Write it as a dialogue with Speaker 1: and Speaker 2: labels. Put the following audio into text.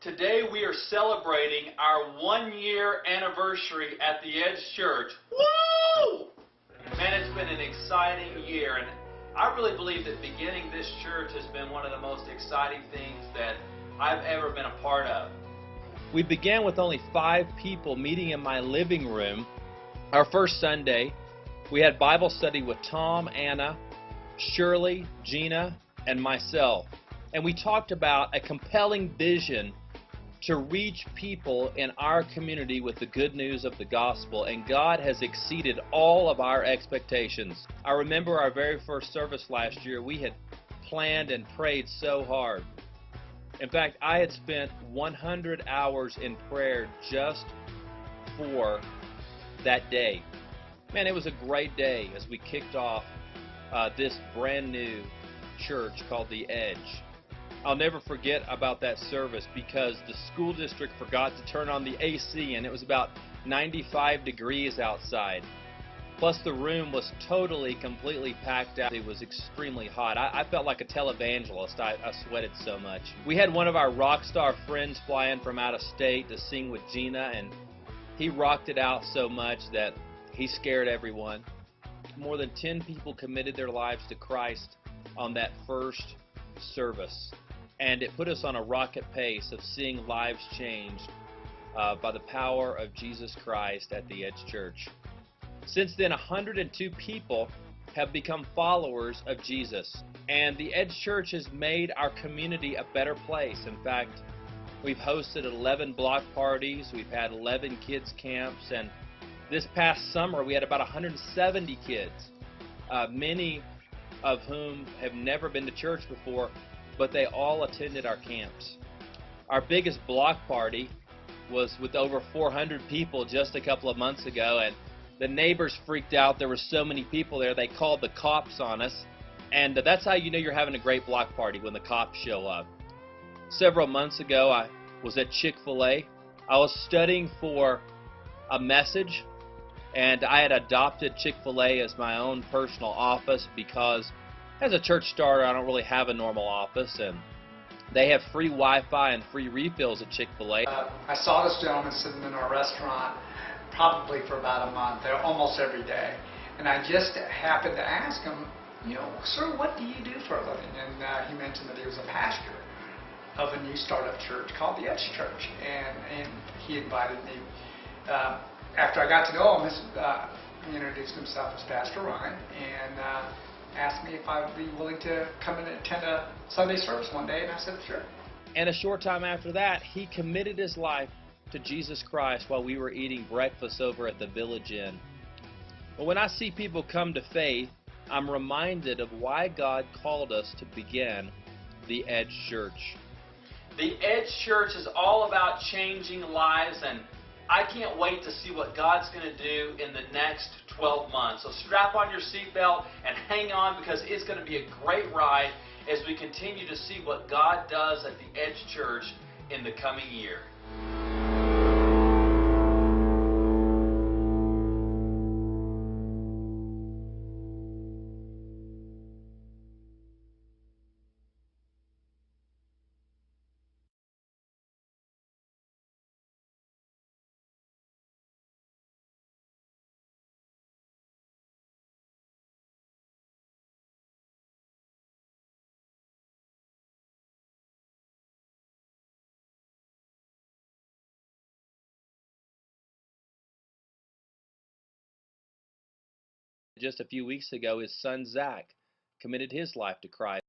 Speaker 1: Today we are celebrating our 1-year anniversary at the Edge Church. Woo! Man, it's been an exciting year, and I really believe that beginning this church has been one of the most exciting things that I've ever been a part of. We began with only 5 people meeting in my living room. Our first Sunday, we had Bible study with Tom, Anna, Shirley, Gina, and myself. And we talked about a compelling vision to reach people in our community with the good news of the gospel, and God has exceeded all of our expectations. I remember our very first service last year, we had planned and prayed so hard. In fact, I had spent 100 hours in prayer just for that day. Man, it was a great day as we kicked off this brand new church called The Edge. I'll never forget about that service because the school district forgot to turn on the AC, and it was about 95 degrees outside. Plus the room was completely packed out. It was extremely hot. I felt like a televangelist. I sweated so much. We had one of our rock star friends fly in from out of state to sing with Gina, and he rocked it out so much that he scared everyone. More than 10 people committed their lives to Christ on that first service. And it put us on a rocket pace of seeing lives changed by the power of Jesus Christ at the Edge Church. Since then, 102 people have become followers of Jesus. And the Edge Church has made our community a better place. In fact, we've hosted 11 block parties, we've had 11 kids camps, and this past summer we had about 170 kids, many of whom have never been to church before, but they all attended our camps. Our biggest block party was with over 400 people just a couple of months ago, and the neighbors freaked out. There were so many people there, they called the cops on us, and that's how you know you're having a great block party, when the cops show up. Several months ago, I was at Chick-fil-A. I was studying for a message, and I had adopted Chick-fil-A as my own personal office because as a church starter, I don't really have a normal office, and they have free Wi-Fi and free refills at Chick-fil-A.
Speaker 2: I saw this gentleman sitting in our restaurant probably for about a month, almost every day, and I just happened to ask him, sir, what do you do for a living? And he mentioned that he was a pastor of a new startup church called the Edge Church, and he invited me. After I got to know him, he introduced himself as Pastor Ryan, and asked me if I would be willing to come and attend a Sunday service one day, and I said, sure.
Speaker 1: And a short time after that, he committed his life to Jesus Christ while we were eating breakfast over at the Village Inn. But when I see people come to faith, I'm reminded of why God called us to begin the Edge Church. The Edge Church is all about changing lives, and I can't wait to see what God's going to do in the next 12 months. So strap on your seatbelt and hang on, because it's going to be a great ride as we continue to see what God does at the Edge Church in the coming year. Just a few weeks ago, his son Zach committed his life to Christ.